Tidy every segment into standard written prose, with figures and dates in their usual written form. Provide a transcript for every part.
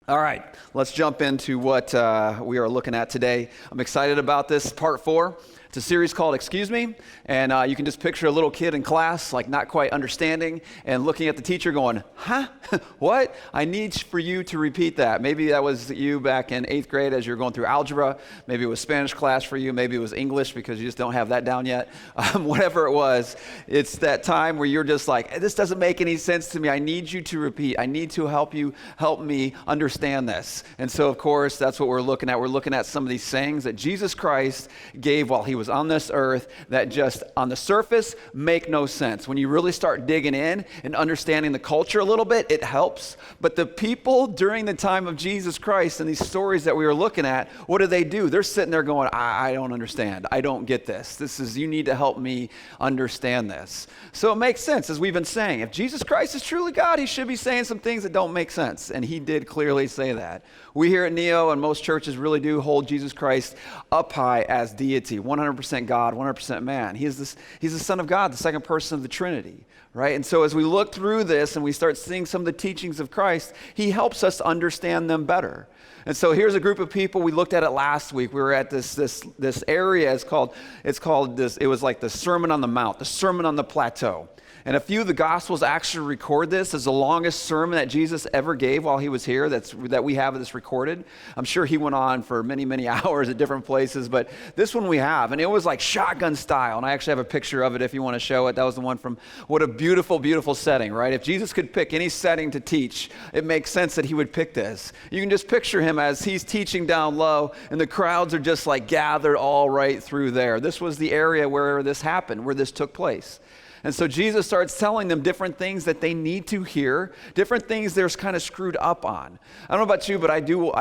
All right, let's jump into what we are looking at today. I'm excited about this, part 4. It's a series called Excuse Me, and you can just picture a little kid in class, like not quite understanding, and looking at the teacher going, huh? What? I need for you to repeat that. Maybe that was you back in 8th grade as you were going through algebra. Maybe it was Spanish class for you. Maybe it was English because you just don't have that down yet. Whatever it was, it's that time where you're just like, this doesn't make any sense to me. I need you to repeat. I need to help me understand this. And so, of course, that's what we're looking at. We're looking at some of these sayings that Jesus Christ gave while he was on this earth that just on the surface make no sense. When you really start digging in and understanding the culture a little bit, it helps. But the people during the time of Jesus Christ and these stories that we were looking at, what do? They're sitting there going, I don't understand. I don't get this. You need to help me understand this. So it makes sense, as we've been saying. If Jesus Christ is truly God, he should be saying some things that don't make sense. And he did clearly say that. We here at Neo and most churches really do hold Jesus Christ up high as deity, 100% God, 100% man. He's the Son of God, the second person of the Trinity, right? And so as we look through this and we start seeing some of the teachings of Christ, he helps us understand them better. And so here's a group of people. We looked at it last week. We were at this area. It was like the Sermon on the Mount, the Sermon on the Plateau. And a few of the Gospels actually record this as the longest sermon that Jesus ever gave while he was here that we have this recorded. I'm sure he went on for many, many hours at different places, but this one we have. And it was like shotgun style. And I actually have a picture of it if you want to show it. That was the one from what a beautiful, beautiful setting, right? If Jesus could pick any setting to teach, it makes sense that he would pick this. You can just picture him as he's teaching down low and the crowds are just like gathered all right through there. This was the area where this happened, where this took place. And so Jesus starts telling them different things that they need to hear, different things they're kind of screwed up on. I don't know about you, but I do,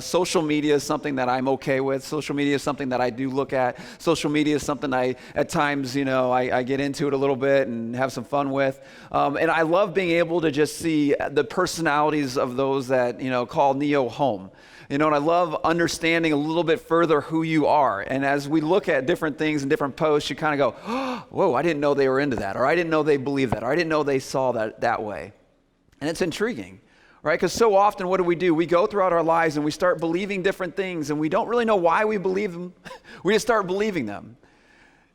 social media is something that I'm okay with. Social media is something that I do look at. Social media is something at times, I get into it a little bit and have some fun with. And I love being able to just see the personalities of those that, call Neo home. And I love understanding a little bit further who you are. And as we look at different things and different posts, you kind of go, oh, whoa, I didn't know they were into that. Or I didn't know they believed that. Or I didn't know they saw that way. And it's intriguing, right? Because so often, what do? We go throughout our lives and we start believing different things. And we don't really know why we believe them. We just start believing them.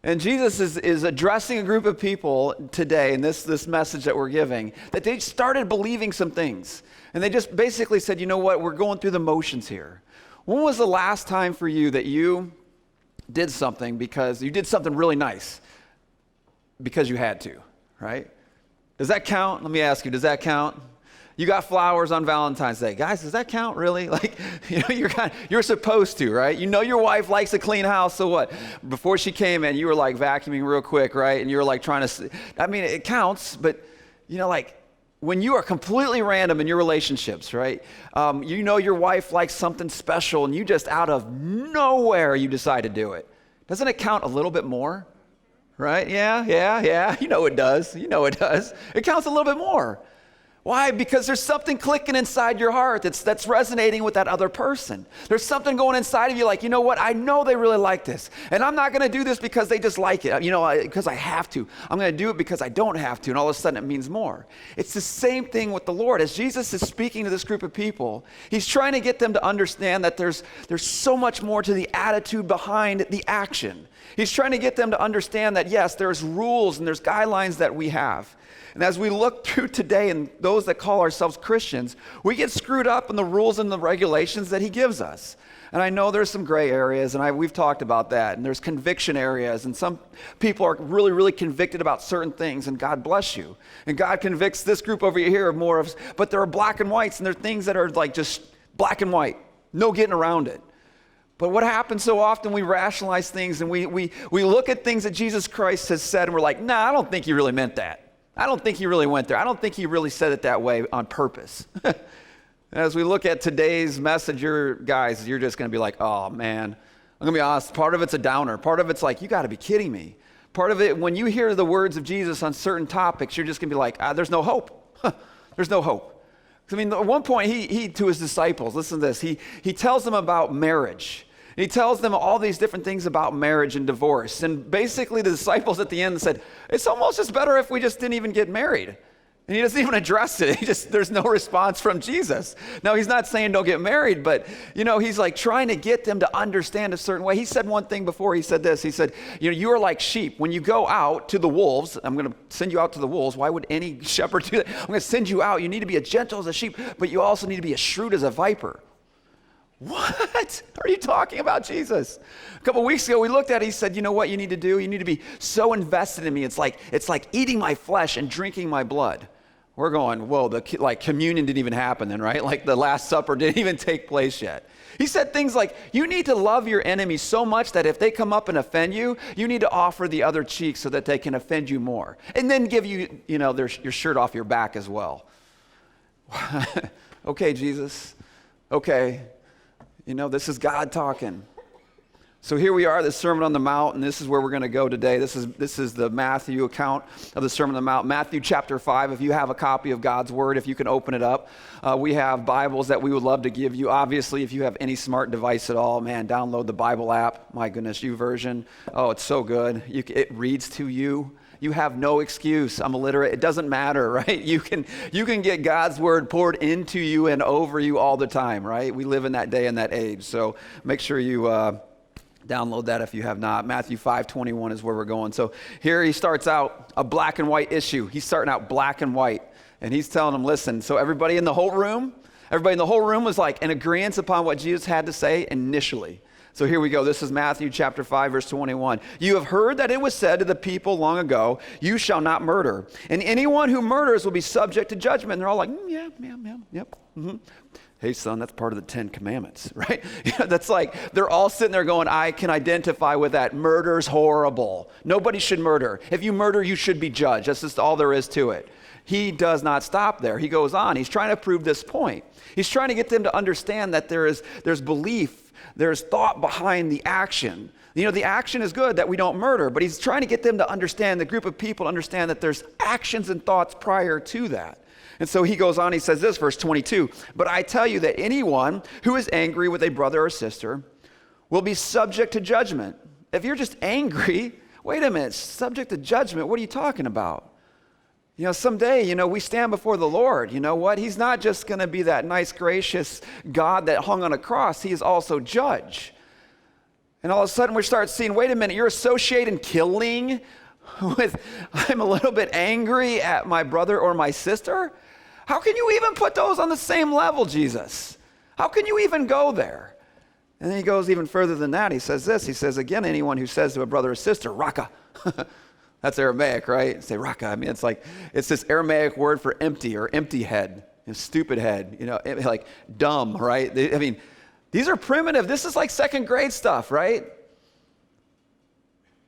And Jesus is addressing a group of people today in this message that we're giving, that they started believing some things. And they just basically said, you know what, we're going through the motions here. When was the last time for you that you did something because you did something really nice because you had to, right? Does that count? Let me ask you, does that count? You got flowers on Valentine's Day. Guys, does that count really? You're supposed to, right? Your wife likes a clean house, so what? Before she came in, you were like vacuuming real quick, right? And you were like trying to, it counts, but when you are completely random in your relationships, right? Your wife likes something special and you just out of nowhere, you decide to do it. Doesn't it count a little bit more? Right? Yeah. It does. It counts a little bit more. Why? Because there's something clicking inside your heart that's resonating with that other person. There's something going inside of you like, you know what? I know they really like this. And I'm not going to do this because they just like it, because I have to. I'm going to do it because I don't have to. And all of a sudden it means more. It's the same thing with the Lord. As Jesus is speaking to this group of people, he's trying to get them to understand that there's so much more to the attitude behind the action. He's trying to get them to understand that, yes, there's rules and there's guidelines that we have. And as we look through today and those that call ourselves Christians, we get screwed up in the rules and the regulations that he gives us. And I know there's some gray areas, and we've talked about that. And there's conviction areas, and some people are really, really convicted about certain things, and God bless you. And God convicts this group over here more of, but there are black and whites, and there are things that are like just black and white, no getting around it. But what happens so often, we rationalize things, and we look at things that Jesus Christ has said, and we're like, nah, I don't think he really meant that. I don't think he really went there. I don't think he really said it that way on purpose. As we look at today's message, you're just going to be like, oh, man. I'm going to be honest. Part of it's a downer. Part of it's like, you got to be kidding me. Part of it, when you hear the words of Jesus on certain topics, you're just going to be like, there's no hope. There's no hope. At one point, he to his disciples, listen to this. He tells them about marriage. He tells them all these different things about marriage and divorce. And basically the disciples at the end said, it's almost just better if we just didn't even get married. And he doesn't even address it. There's no response from Jesus. Now, he's not saying don't get married, but, he's like trying to get them to understand a certain way. He said one thing before. He said this. He said, you are like sheep. When you go out to the wolves, I'm going to send you out to the wolves. Why would any shepherd do that? I'm going to send you out. You need to be as gentle as a sheep, but you also need to be as shrewd as a viper. What are you talking about, Jesus? A couple weeks ago, we looked at it. He said, you know what you need to do? You need to be so invested in me. It's like eating my flesh and drinking my blood. We're going, whoa, communion didn't even happen then, right? Like the Last Supper didn't even take place yet. He said things like, you need to love your enemies so much that if they come up and offend you, you need to offer the other cheek so that they can offend you more. And then give you, your shirt off your back as well. Okay, Jesus. Okay. This is God talking. So here we are, the Sermon on the Mount, and this is where we're going to go today. This is the Matthew account of the Sermon on the Mount. Matthew chapter 5, if you have a copy of God's Word, if you can open it up. We have Bibles that we would love to give you. Obviously, if you have any smart device at all, man, download the Bible app. My goodness, YouVersion. Oh, it's so good. It reads to you. You have no excuse. I'm illiterate. It doesn't matter, right? You can get God's Word poured into you and over you all the time, right? We live in that day and that age. So make sure you download that if you have not. Matthew 5:21 is where we're going. So here he starts out a black and white issue. He's starting out black and white. And he's telling them, listen, so everybody in the whole room was like in agreement upon what Jesus had to say initially. So here we go. This is Matthew chapter 5, verse 21. You have heard that it was said to the people long ago, you shall not murder. And anyone who murders will be subject to judgment. And they're all like, yeah, yep. Mm-hmm. Hey, son, that's part of the 10 Commandments, right? That's like, they're all sitting there going, I can identify with that. Murder's horrible. Nobody should murder. If you murder, you should be judged. That's just all there is to it. He does not stop there. He goes on. He's trying to prove this point. He's trying to get them to understand that there's belief, there's thought behind the action. The action is good that we don't murder, but he's trying to get them to understand, the group of people understand that there's actions and thoughts prior to that. And so he goes on, he says this, verse 22, but I tell you that anyone who is angry with a brother or sister will be subject to judgment. If you're just angry, wait a minute, subject to judgment, what are you talking about? Someday, we stand before the Lord. You know what? He's not just going to be that nice, gracious God that hung on a cross. He is also judge. And all of a sudden we start seeing, wait a minute, you're associating killing with, I'm a little bit angry at my brother or my sister? How can you even put those on the same level, Jesus? How can you even go there? And then he goes even further than that. He says this, he says, again, anyone who says to a brother or sister, raka, that's Aramaic, right? Say raka. I mean, it's this Aramaic word for empty or empty head, stupid head, like dumb, right? These are primitive. This is like second grade stuff, right?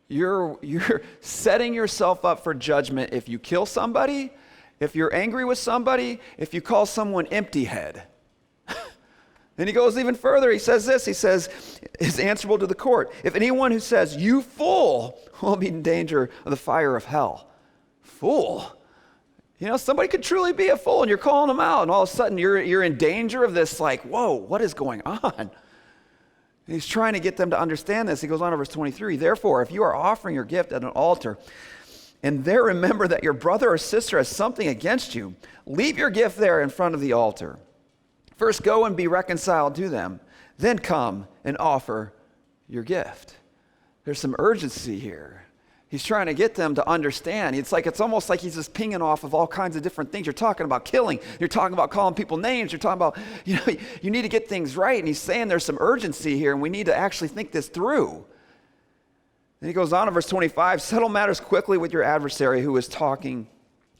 You're setting yourself up for judgment if you kill somebody, if you're angry with somebody, if you call someone empty head. And he goes even further. He says this, he says, is answerable to the court. If anyone who says, you fool, will be in danger of the fire of hell. Fool. Somebody could truly be a fool and you're calling them out and all of a sudden you're in danger of this like, whoa, what is going on? And he's trying to get them to understand this. He goes on to verse 23. Therefore, if you are offering your gift at an altar and there remember that your brother or sister has something against you, leave your gift there in front of the altar. First, go and be reconciled to them. Then come and offer your gift. There's some urgency here. He's trying to get them to understand. It's almost like he's just pinging off of all kinds of different things. You're talking about killing. You're talking about calling people names. You're talking about, you need to get things right. And he's saying there's some urgency here and we need to actually think this through. Then he goes on in verse 25, settle matters quickly with your adversary who is taking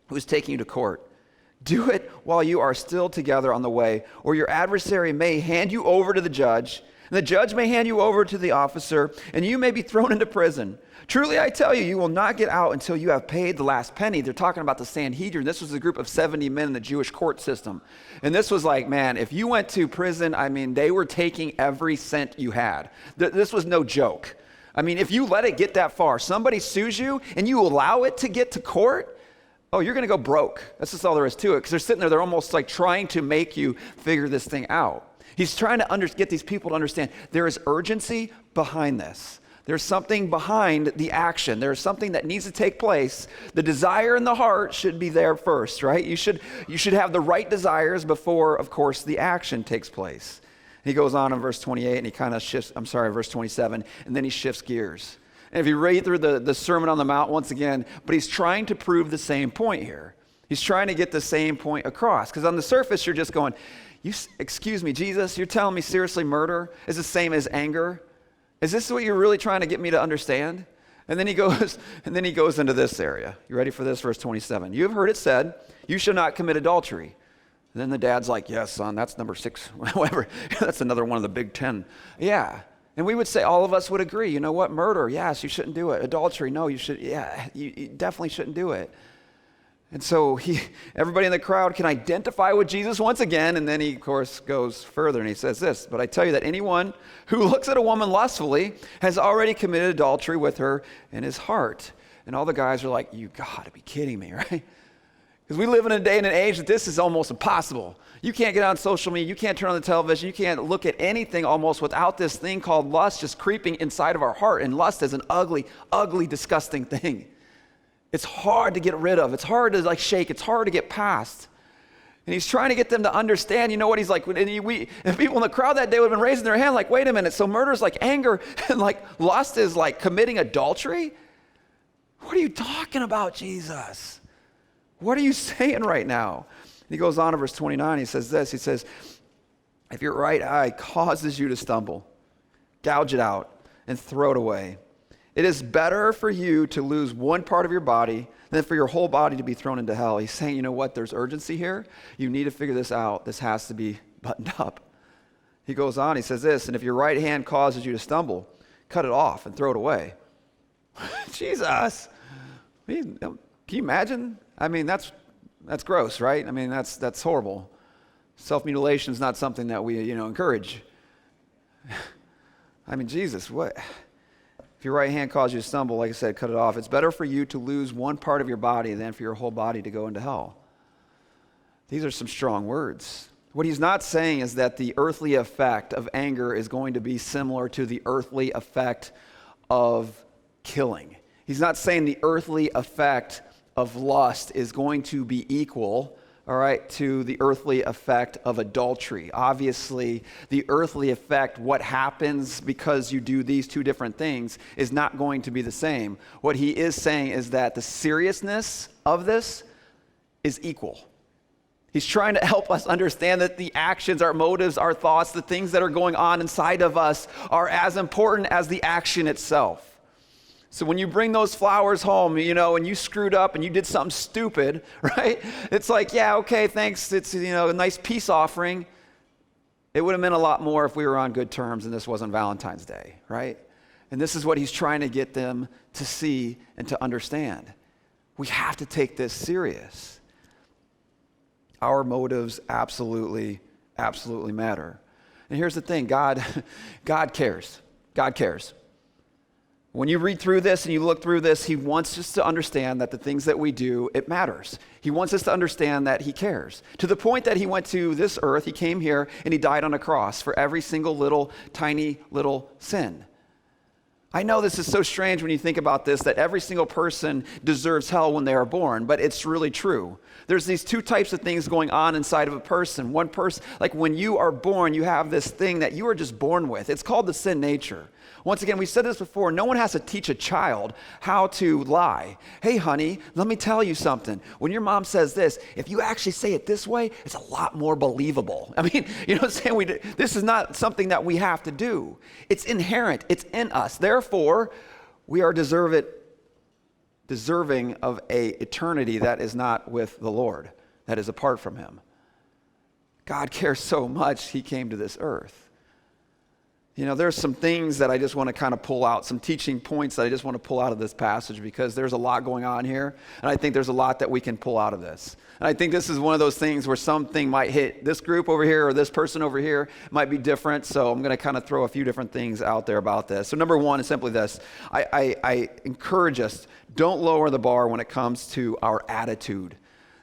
you to court. Do it while you are still together on the way, or your adversary may hand you over to the judge, and the judge may hand you over to the officer, and you may be thrown into prison. Truly, I tell you, you will not get out until you have paid the last penny. They're talking about the Sanhedrin. This was a group of 70 men in the Jewish court system. And this was like, man, if you went to prison, they were taking every cent you had. This was no joke. If you let it get that far, somebody sues you, and you allow it to get to court, oh, you're going to go broke. That's just all there is to it. Because they're sitting there, they're almost like trying to make you figure this thing out. He's trying to get these people to understand there is urgency behind this. There's something behind the action. There's something that needs to take place. The desire in the heart should be there first, right? You should have the right desires before, of course, the action takes place. He goes on in verse 28 and he kind of shifts, verse 27, and then he shifts gears. And if you read through the Sermon on the Mount once again, but he's trying to prove the same point here. He's trying to get the same point across. Because on the surface, you're just going, excuse me, Jesus, you're telling me seriously murder is the same as anger? Is this what you're really trying to get me to understand? And then he goes into this area. You ready for this? Verse 27. You have heard it said, you shall not commit adultery. And then the dad's like, yes, son, that's number 6, whatever. That's another one of the big 10. Yeah. And we would say, all of us would agree, you know what? Murder, yes, you shouldn't do it. Adultery, no, you definitely shouldn't do it. And so everybody in the crowd can identify with Jesus once again, and then he, of course, goes further and he says this, but I tell you that anyone who looks at a woman lustfully has already committed adultery with her in his heart. And all the guys are like, you gotta be kidding me, right? Because we live in a day and an age that this is almost impossible. You can't get on social media, you can't turn on the television, you can't look at anything almost without this thing called lust just creeping inside of our heart. And lust is an ugly, ugly, disgusting thing. It's hard to get rid of. It's hard to shake. It's hard to get past. And he's trying to get them to understand, you know what he's like, and people in the crowd that day would have been raising their hand like, wait a minute, so murder is like anger and like lust is like committing adultery? What are you talking about, Jesus? What are you saying right now? And he goes on to verse 29, he says this, he says, if your right eye causes you to stumble, gouge it out and throw it away. It is better for you to lose one part of your body than for your whole body to be thrown into hell. He's saying, you know what? There's urgency here. You need to figure this out. This has to be buttoned up. He goes on, he says this, and if your right hand causes you to stumble, cut it off and throw it away. Jesus. Can you imagine? I mean, that's gross, right? I mean, that's horrible. Self-mutilation is not something that we, encourage. I mean, Jesus, what? If your right hand causes you to stumble, like I said, cut it off. It's better for you to lose one part of your body than for your whole body to go into hell. These are some strong words. What he's not saying is that the earthly effect of anger is going to be similar to the earthly effect of killing. He's not saying the earthly effect of lust is going to be equal, all right, to the earthly effect of adultery. Obviously, the earthly effect, what happens because you do these two different things, is not going to be the same. What he is saying is that the seriousness of this is equal. He's trying to help us understand that the actions, our motives, our thoughts, the things that are going on inside of us are as important as the action itself. So when you bring those flowers home, and you screwed up and you did something stupid, right? It's like, yeah, okay, thanks. It's, a nice peace offering. It would have meant a lot more if we were on good terms and this wasn't Valentine's Day, right? And this is what he's trying to get them to see and to understand. We have to take this serious. Our motives absolutely, absolutely matter. And here's the thing, God cares. God cares. When you read through this and you look through this, he wants us to understand that the things that we do, it matters. He wants us to understand that he cares. To the point that he went to this earth, he came here and he died on a cross for every single tiny little sin. I know this is so strange when you think about this, that every single person deserves hell when they are born, but it's really true. There's these two types of things going on inside of a person. One person, like when you are born, you have this thing that you are just born with. It's called the sin nature. Once again, we said this before, no one has to teach a child how to lie. Hey, honey, let me tell you something. When your mom says this, if you actually say it this way, it's a lot more believable. I mean, you know what I'm saying? This is not something that we have to do. It's inherent. It's in us. Therefore, we are deserving of a eternity that is not with the Lord, that is apart from him. God cares so much, he came to this earth. There's some things that I just want to kind of pull out, some teaching points that I just want to pull out of this passage because there's a lot going on here, and I think there's a lot that we can pull out of this. And I think this is one of those things where something might hit this group over here or this person over here might be different, so I'm going to kind of throw a few different things out there about this. So number one is simply this. I encourage us, don't lower the bar when it comes to our attitude.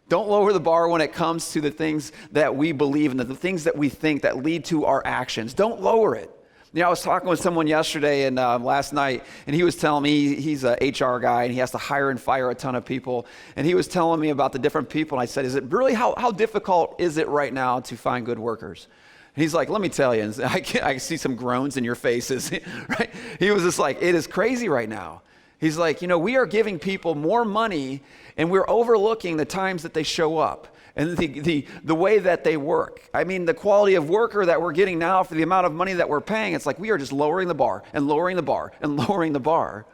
Don't lower the bar when it comes to the things that we believe and the things that we think that lead to our actions. Don't lower it. I was talking with someone yesterday and last night, and he was telling me he's an HR guy, and he has to hire and fire a ton of people. And he was telling me about the different people, and I said, is it really, how difficult is it right now to find good workers? And he's like, let me tell you, and I see some groans in your faces, right? He was just like, it is crazy right now. He's like, we are giving people more money, and we're overlooking the times that they show up. And the way that they work. I mean, the quality of worker that we're getting now for the amount of money that we're paying, it's like we are just lowering the bar and lowering the bar and lowering the bar.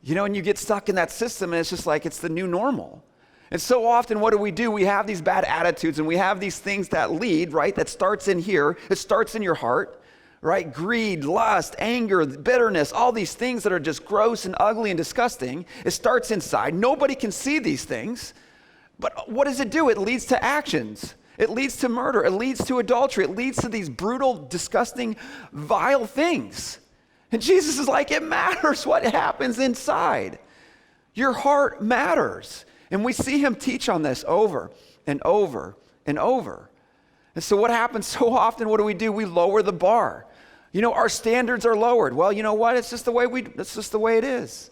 And you get stuck in that system, and it's just like it's the new normal. And so often, what do? We have these bad attitudes, and we have these things that lead, right? That starts in here. It starts in your heart, right? Greed, lust, anger, bitterness, all these things that are just gross and ugly and disgusting. It starts inside. Nobody can see these things. But what does it do? It leads to actions. It leads to murder. It leads to adultery. It leads to these brutal, disgusting, vile things. And Jesus is like, it matters what happens inside. Your heart matters. And we see him teach on this over and over and over. And so what happens so often, what do? We lower the bar. Our standards are lowered. Well, you know what? It's just the way it is.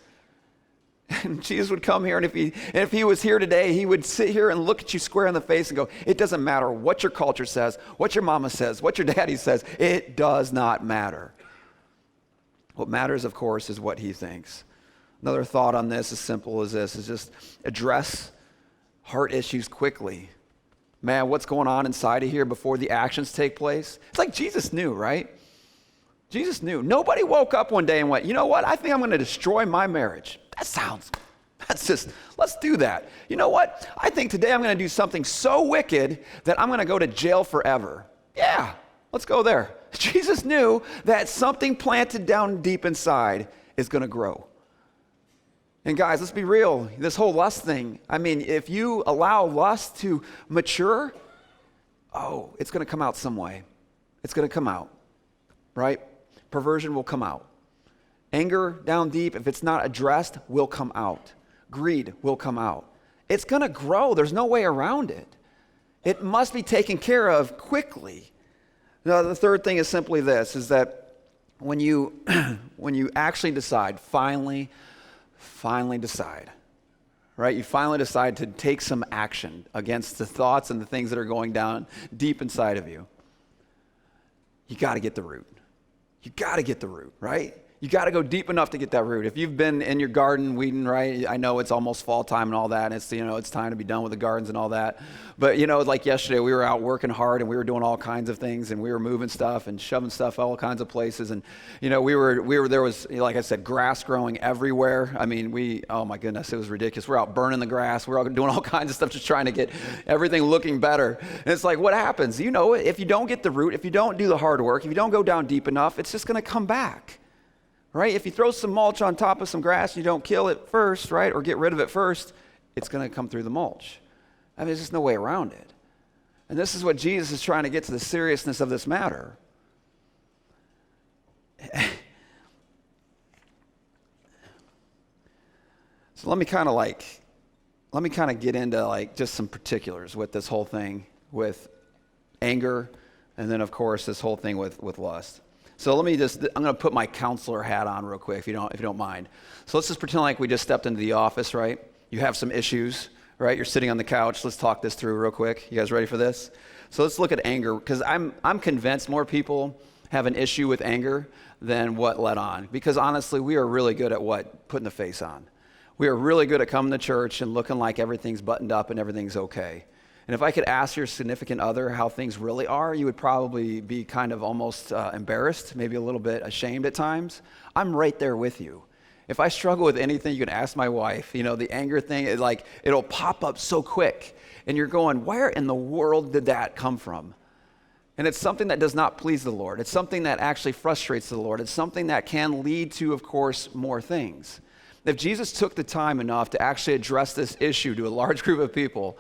And Jesus would come here, and if he was here today, he would sit here and look at you square in the face and go, it doesn't matter what your culture says, what your mama says, what your daddy says. It does not matter. What matters, of course, is what he thinks. Another thought on this, as simple as this, is just address heart issues quickly. Man, what's going on inside of here before the actions take place? It's like Jesus knew, right? Jesus knew. Nobody woke up one day and went, you know what? I think I'm going to destroy my marriage. Let's do that. You know what? I think today I'm going to do something so wicked that I'm going to go to jail forever. Yeah, let's go there. Jesus knew that something planted down deep inside is going to grow. And guys, let's be real. This whole lust thing, I mean, if you allow lust to mature, it's going to come out some way. It's going to come out, right? Perversion will come out. Anger down deep, if it's not addressed, will come out. Greed will come out. It's going to grow. There's no way around it. It must be taken care of quickly. Now, the third thing is simply this, is that when you actually decide, finally decide, right? You finally decide to take some action against the thoughts and the things that are going down deep inside of you. You got to get the root. You got to get the root, right? You got to go deep enough to get that root. If you've been in your garden weeding, right? I know it's almost fall time and all that, and it's time to be done with the gardens and all that. But like yesterday, we were out working hard and we were doing all kinds of things, and we were moving stuff and shoving stuff all kinds of places, and there was, like I said, grass growing everywhere. I mean, oh my goodness, it was ridiculous. We're out burning the grass. We're out doing all kinds of stuff, just trying to get everything looking better. And it's like, what happens? If you don't get the root, if you don't do the hard work, if you don't go down deep enough, it's just going to come back. Right? If you throw some mulch on top of some grass and you don't kill it first, right, or get rid of it first, it's going to come through the mulch. I mean, there's just no way around it. And this is what Jesus is trying to get to, the seriousness of this matter. So let me kind of get into just some particulars with this whole thing with anger, and then of course this whole thing with lust. So I'm going to put my counselor hat on real quick if you don't mind. So let's just pretend like we just stepped into the office, right? You have some issues, right? You're sitting on the couch. Let's talk this through real quick. You guys ready for this? So let's look at anger, because I'm convinced more people have an issue with anger than what let on. Because honestly, we are really good at putting the face on. We are really good at coming to church and looking like everything's buttoned up and everything's okay. And if I could ask your significant other how things really are, you would probably be kind of almost embarrassed, maybe a little bit ashamed at times. I'm right there with you. If I struggle with anything, you can ask my wife. The anger thing, it'll pop up so quick. And you're going, where in the world did that come from? And it's something that does not please the Lord. It's something that actually frustrates the Lord. It's something that can lead to, of course, more things. If Jesus took the time enough to actually address this issue to a large group of people,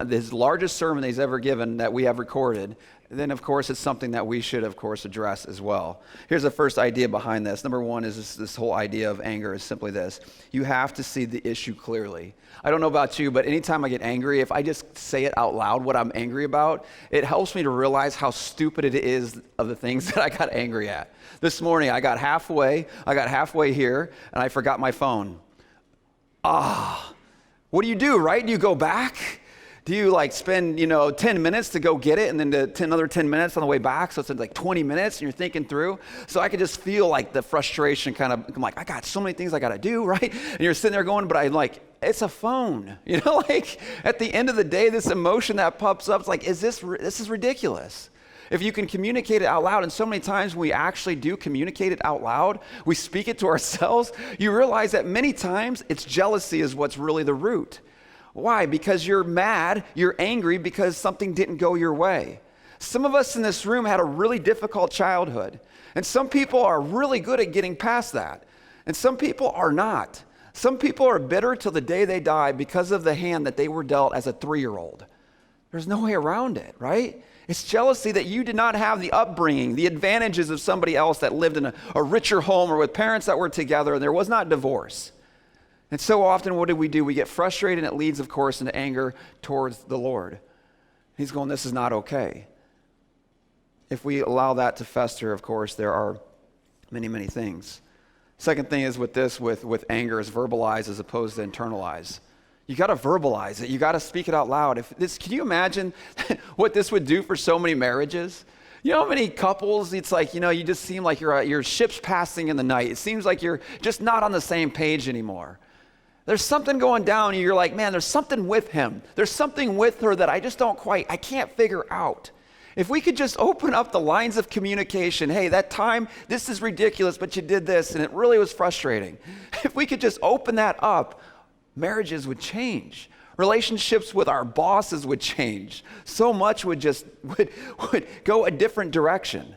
his largest sermon that he's ever given that we have recorded, then of course it's something that we should of course address as well. Here's the first idea behind this. Number one is this whole idea of anger is simply this. You have to see the issue clearly. I don't know about you, but anytime I get angry, if I just say it out loud what I'm angry about, it helps me to realize how stupid it is of the things that I got angry at. This morning I got halfway here and I forgot my phone. What do you do, right? Do you go back? Do you like spend, 10 minutes to go get it and then another 10 minutes on the way back? So it's like 20 minutes and you're thinking through. So I could just feel like the frustration I'm like, I got so many things I got to do, right? And you're sitting there going, but I'm like, it's a phone. Like at the end of the day, this emotion that pops up, it's like, this is ridiculous. If you can communicate it out loud, and so many times when we actually do communicate it out loud, we speak it to ourselves, you realize that many times it's jealousy is what's really the root. Why? Because you're mad, you're angry because something didn't go your way. Some of us in this room had a really difficult childhood, and some people are really good at getting past that, and some people are not. Some people are bitter till the day they die because of the hand that they were dealt as a 3-year-old. There's no way around it, right? It's jealousy that you did not have the upbringing, the advantages of somebody else that lived in a richer home or with parents that were together and there was not divorce. And so often, what do? We get frustrated, and it leads, of course, into anger towards the Lord. He's going, this is not okay. If we allow that to fester, of course, there are many, many things. Second thing is with anger is verbalize as opposed to internalize. You got to verbalize it. You got to speak it out loud. Can you imagine what this would do for so many marriages? You know how many couples, it's like, you just seem like your ship's passing in the night. It seems like you're just not on the same page anymore. There's something going down and you're like, man, there's something with him. There's something with her that I can't figure out. If we could just open up the lines of communication, hey, that time, this is ridiculous, but you did this and it really was frustrating. If we could just open that up, marriages would change. Relationships with our bosses would change. So much would go a different direction.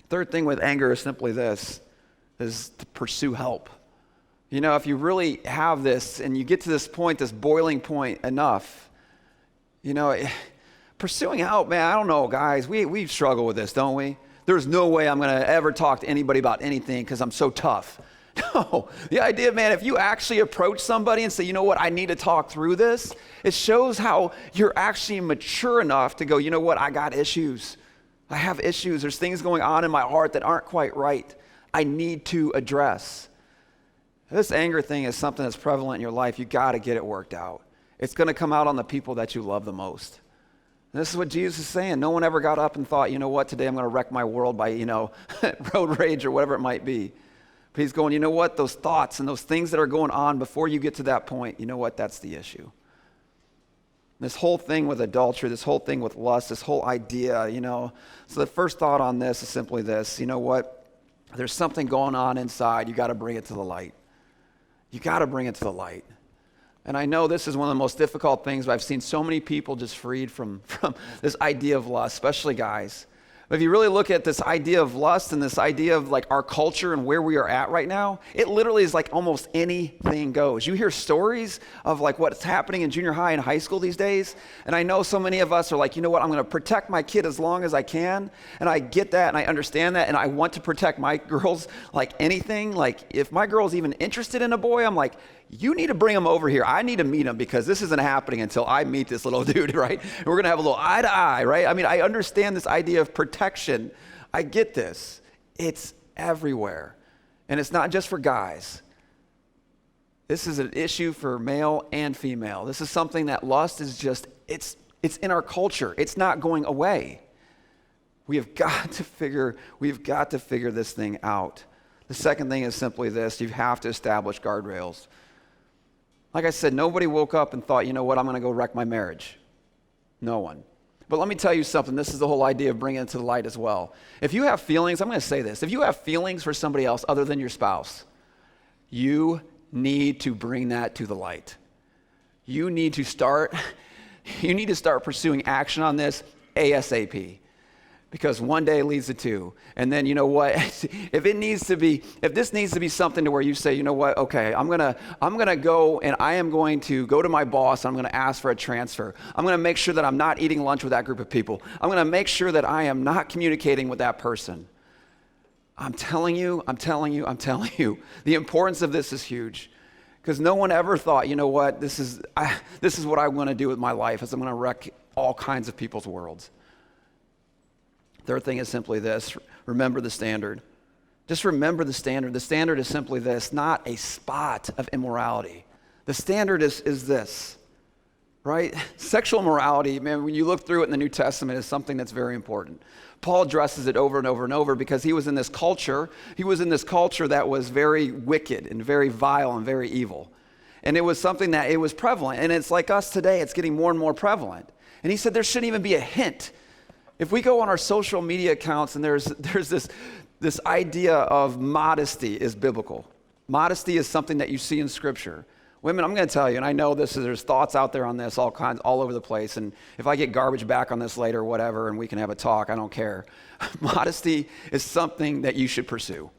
Third thing with anger is simply this, is to pursue help. If you really have this and you get to this point, this boiling point enough, pursuing help, man, I don't know, guys, we struggle with this, don't we? There's no way I'm going to ever talk to anybody about anything because I'm so tough. No, the idea, man, if you actually approach somebody and say, you know what, I need to talk through this, it shows how you're actually mature enough to go, you know what, I got issues. I have issues. There's things going on in my heart that aren't quite right. I need to address. This anger thing is something that's prevalent in your life. You got to get it worked out. It's going to come out on the people that you love the most. And this is what Jesus is saying. No one ever got up and thought, you know what, today I'm going to wreck my world by, road rage or whatever it might be. But he's going, you know what, those thoughts and those things that are going on before you get to that point, you know what, that's the issue. This whole thing with adultery, this whole thing with lust, this whole idea, So the first thought on this is simply this, you know what, there's something going on inside. You got to bring it to the light. You got to bring it to the light. And I know this is one of the most difficult things, but I've seen so many people just freed from this idea of lust, especially guys. But if you really look at this idea of lust and this idea of like our culture and where we are at right now, it literally is like almost anything goes. You hear stories of like what's happening in junior high and high school these days. And I know so many of us are like, you know what, I'm going to protect my kid as long as I can. And I get that and I understand that. And I want to protect my girls like anything. Like if my girl's even interested in a boy, I'm like, you need to bring him over here. I need to meet him because this isn't happening until I meet this little dude, right? And we're going to have a little eye to eye, right? I mean, I understand this idea of protection. I get this. It's everywhere. And it's not just for guys. This is an issue for male and female. This is something that lust is just, it's in our culture. It's not going away. We've got to figure this thing out. The second thing is simply this. You have to establish guardrails. Like I said, nobody woke up and thought, you know what, I'm going to go wreck my marriage. No one. But let me tell you something. This is the whole idea of bringing it to the light as well. If you have feelings, I'm going to say this. If you have feelings for somebody else other than your spouse, you need to bring that to the light. You need to start pursuing action on this ASAP. Because one day leads to two. And then you know what? if this needs to be something to where you say, you know what, okay, I'm gonna go and I am going to go to my boss, I'm gonna ask for a transfer. I'm gonna make sure that I'm not eating lunch with that group of people. I'm gonna make sure that I am not communicating with that person. I'm telling you, the importance of this is huge. Because no one ever thought, you know what, this is what I want to do with my life, is I'm going to wreck all kinds of people's worlds. Third thing is simply this: remember the standard. Just remember the standard. The standard is simply this: not a spot of immorality. The standard is this, right? Sexual morality, man, when you look through it in the New Testament, is something that's very important. Paul addresses it over and over and over because he was in this culture that was very wicked and very vile and very evil. And it was something that it was prevalent. And it's like us today, it's getting more and more prevalent. And he said there shouldn't even be a hint. If we go on our social media accounts and there's this idea of modesty is biblical. Modesty is something that you see in Scripture. Women, I'm going to tell you, and I know there's thoughts out there on this, all over the place, and if I get garbage back on this later or whatever, and we can have a talk, I don't care. Modesty is something that you should pursue.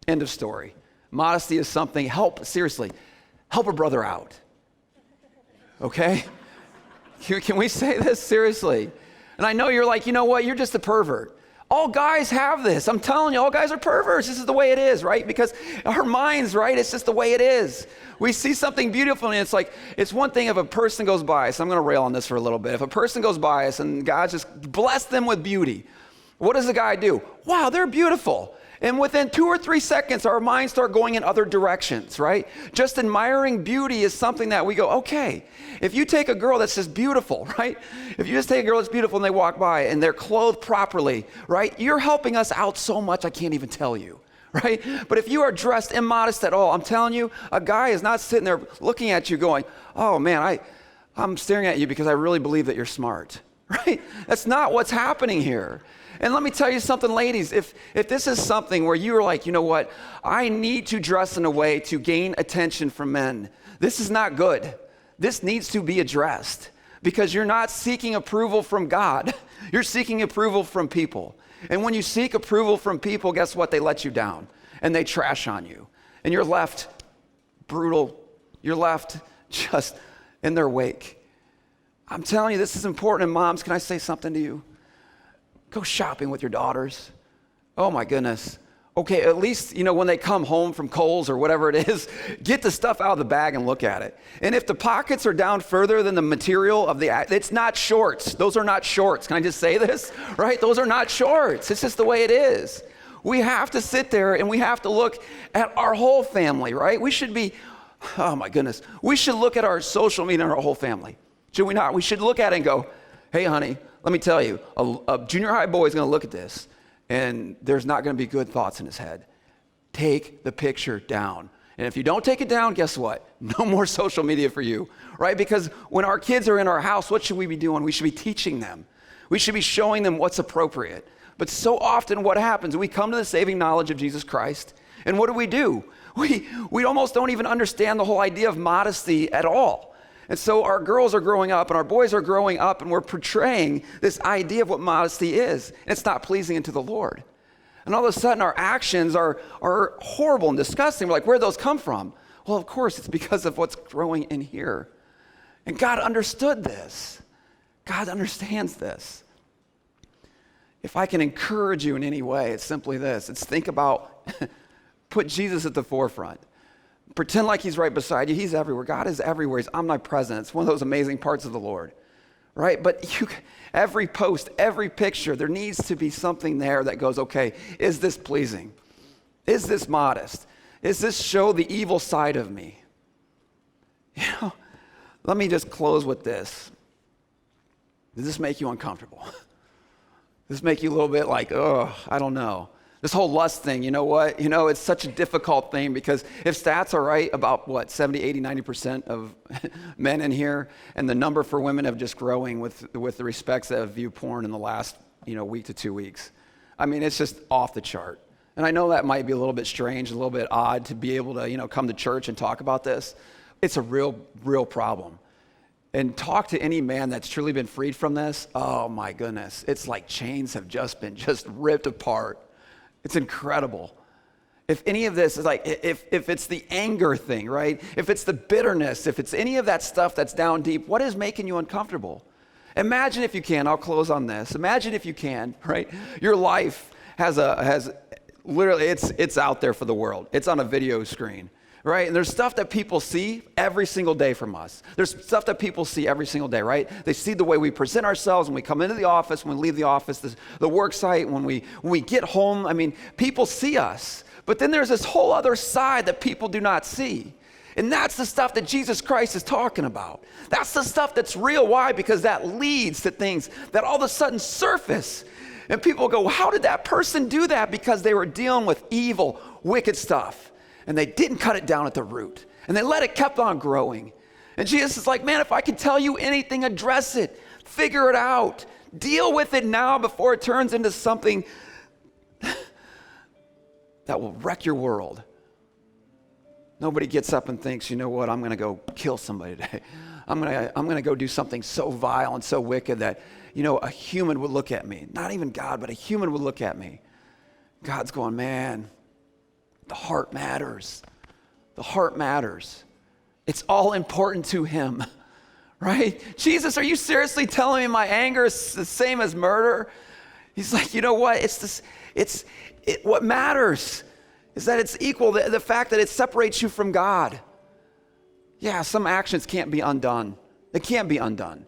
End of story. Modesty is something, help a brother out. Okay? Can we say this seriously? And I know you're like, you know what, you're just a pervert. All guys have this. I'm telling you, all guys are perverts. This is the way it is, right? Because our minds, right? It's just the way it is. We see something beautiful, and it's one thing if a person goes by us. I'm going to rail on this for a little bit. If a person goes by us and God just blessed them with beauty, what does the guy do? Wow, they're beautiful. And within 2 or 3 seconds, our minds start going in other directions, right? Just admiring beauty is something that we go, okay, if you take a girl that's just beautiful, right? If you just take a girl that's beautiful and they walk by and they're clothed properly, right? You're helping us out so much I can't even tell you, right? But if you are dressed immodest at all, I'm telling you, a guy is not sitting there looking at you going, oh man, I'm staring at you because I really believe that you're smart, right? That's not what's happening here. And let me tell you something, ladies, if this is something where you're like, you know what, I need to dress in a way to gain attention from men, this is not good. This needs to be addressed because you're not seeking approval from God. You're seeking approval from people. And when you seek approval from people, guess what? They let you down and they trash on you. And you're left brutal. You're left just in their wake. I'm telling you, this is important. And moms, can I say something to you? Go shopping with your daughters. Oh my goodness. Okay, at least, when they come home from Kohl's or whatever it is, get the stuff out of the bag and look at it. And if the pockets are down further than the material of it's not shorts. Those are not shorts. Can I just say this? Right? Those are not shorts. It's just the way it is. We have to sit there and we have to look at our whole family, right? We should be, oh my goodness. We should look at our social media and our whole family. Should we not? We should look at it and go, hey honey, let me tell you, a junior high boy is going to look at this, and there's not going to be good thoughts in his head. Take the picture down. And if you don't take it down, guess what? No more social media for you, right? Because when our kids are in our house, what should we be doing? We should be teaching them. We should be showing them what's appropriate. But so often what happens, we come to the saving knowledge of Jesus Christ, and what do? We almost don't even understand the whole idea of modesty at all. And so our girls are growing up and our boys are growing up and we're portraying this idea of what modesty is. And it's not pleasing unto the Lord. And all of a sudden our actions are horrible and disgusting. We're like, where'd those come from? Well, of course, it's because of what's growing in here. And God understood this. God understands this. If I can encourage you in any way, it's simply this. It's think about, put Jesus at the forefront. Pretend like he's right beside you. He's everywhere. God is everywhere. He's omnipresent. It's one of those amazing parts of the Lord, right? But every post, every picture, there needs to be something there that goes, okay, is this pleasing? Is this modest? Is this show the evil side of me? Let me just close with this. Does this make you uncomfortable? Does this make you a little bit like, oh, I don't know. This whole lust thing, you know what? It's such a difficult thing because if stats are right about 70, 80, 90% of men in here, and the number for women have just growing with the respects that have viewed porn in the last, week to 2 weeks. I mean, it's just off the chart. And I know that might be a little bit strange, a little bit odd to be able to, come to church and talk about this. It's a real, real problem. and talk to any man that's truly been freed from this, oh my goodness, it's like chains have just been ripped apart. It's incredible. If any of this is like, if it's the anger thing, right? If it's the bitterness, if it's any of that stuff that's down deep, what is making you uncomfortable? Imagine if you can, I'll close on this. Imagine if you can, right? Your life has literally, it's out there for the world. It's on a video screen, right? And there's stuff that people see every single day from us. There's stuff that people see every single day, right? They see the way we present ourselves when we come into the office, when we leave the office, the work site, when we get home. I mean, people see us. But then there's this whole other side that people do not see. And that's the stuff that Jesus Christ is talking about. That's the stuff that's real. Why? Because that leads to things that all of a sudden surface. And people go, well, how did that person do that? Because they were dealing with evil, wicked stuff. And they didn't cut it down at the root. And they let it keep on growing. And Jesus is like, man, if I can tell you anything, address it. Figure it out. Deal with it now before it turns into something that will wreck your world. Nobody gets up and thinks, you know what, I'm going to go kill somebody today. I'm going to go do something so vile and so wicked that, you know, a human would look at me. Not even God, but a human would look at me. God's going, man, the heart matters. The heart matters. It's all important to him, right? Jesus, are you seriously telling me my anger is the same as murder? He's like, you know what? What matters is that it's equal, the fact that it separates you from God. Yeah, some actions can't be undone. They can't be undone.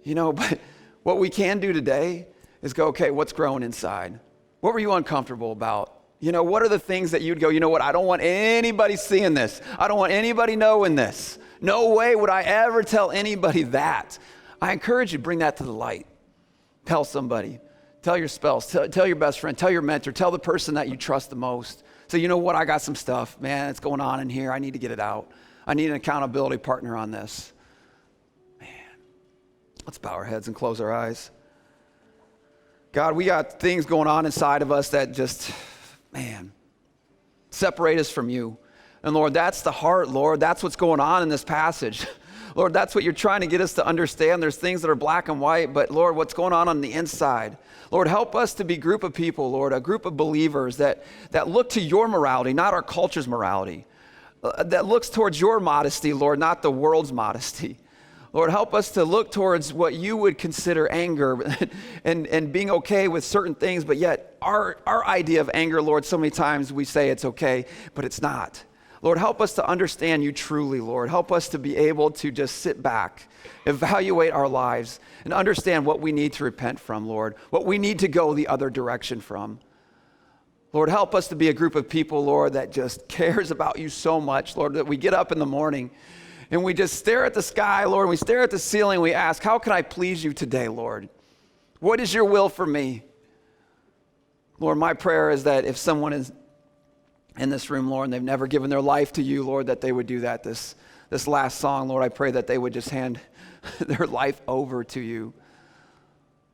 You know, but what we can do today is go, okay, what's growing inside? What were you uncomfortable about? You know, what are the things that you'd go, you know what, I don't want anybody seeing this. I don't want anybody knowing this. No way would I ever tell anybody that. I encourage you, bring that to the light. Tell somebody. Tell your spouse, tell your best friend, tell your mentor, tell the person that you trust the most. So you know what, I got some stuff, man, it's going on in here. I need to get it out. I need an accountability partner on this. Man, let's bow our heads and close our eyes. God, we got things going on inside of us that just, man, separate us from you. And Lord, that's the heart, Lord. That's what's going on in this passage. Lord, that's what you're trying to get us to understand. There's things that are black and white, but Lord, what's going on the inside? Lord, help us to be a group of people, Lord, a group of believers that look to your morality, not our culture's morality, that looks towards your modesty, Lord, not the world's modesty. Lord, help us to look towards what you would consider anger and being okay with certain things, but yet our idea of anger, Lord, so many times we say it's okay, but it's not. Lord, help us to understand you truly, Lord. Help us to be able to just sit back, evaluate our lives, and understand what we need to repent from, Lord, what we need to go the other direction from. Lord, help us to be a group of people, Lord, that just cares about you so much, Lord, that we get up in the morning and we just stare at the sky, Lord, and we stare at the ceiling, and we ask, how can I please you today, Lord? What is your will for me? Lord, my prayer is that if someone is in this room, Lord, and they've never given their life to you, Lord, that they would do that. This last song, Lord, I pray that they would just hand their life over to you.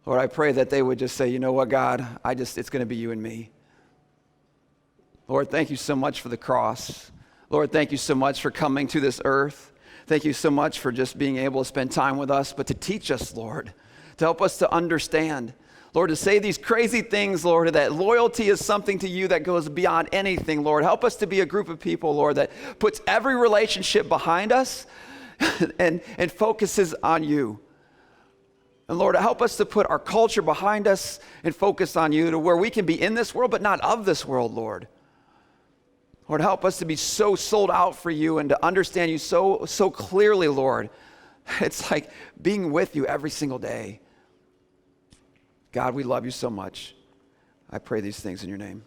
Lord, I pray that they would just say, you know what, God, it's going to be you and me. Lord, thank you so much for the cross. Lord, thank you so much for coming to this earth. Thank you so much for just being able to spend time with us, but to teach us, Lord, to help us to understand. Lord, to say these crazy things, Lord, that loyalty is something to you that goes beyond anything, Lord. Help us to be a group of people, Lord, that puts every relationship behind us and focuses on you. And Lord, help us to put our culture behind us and focus on you to where we can be in this world, but not of this world, Lord. Lord, help us to be so sold out for you and to understand you so clearly, Lord. It's like being with you every single day. God, we love you so much. I pray these things in your name.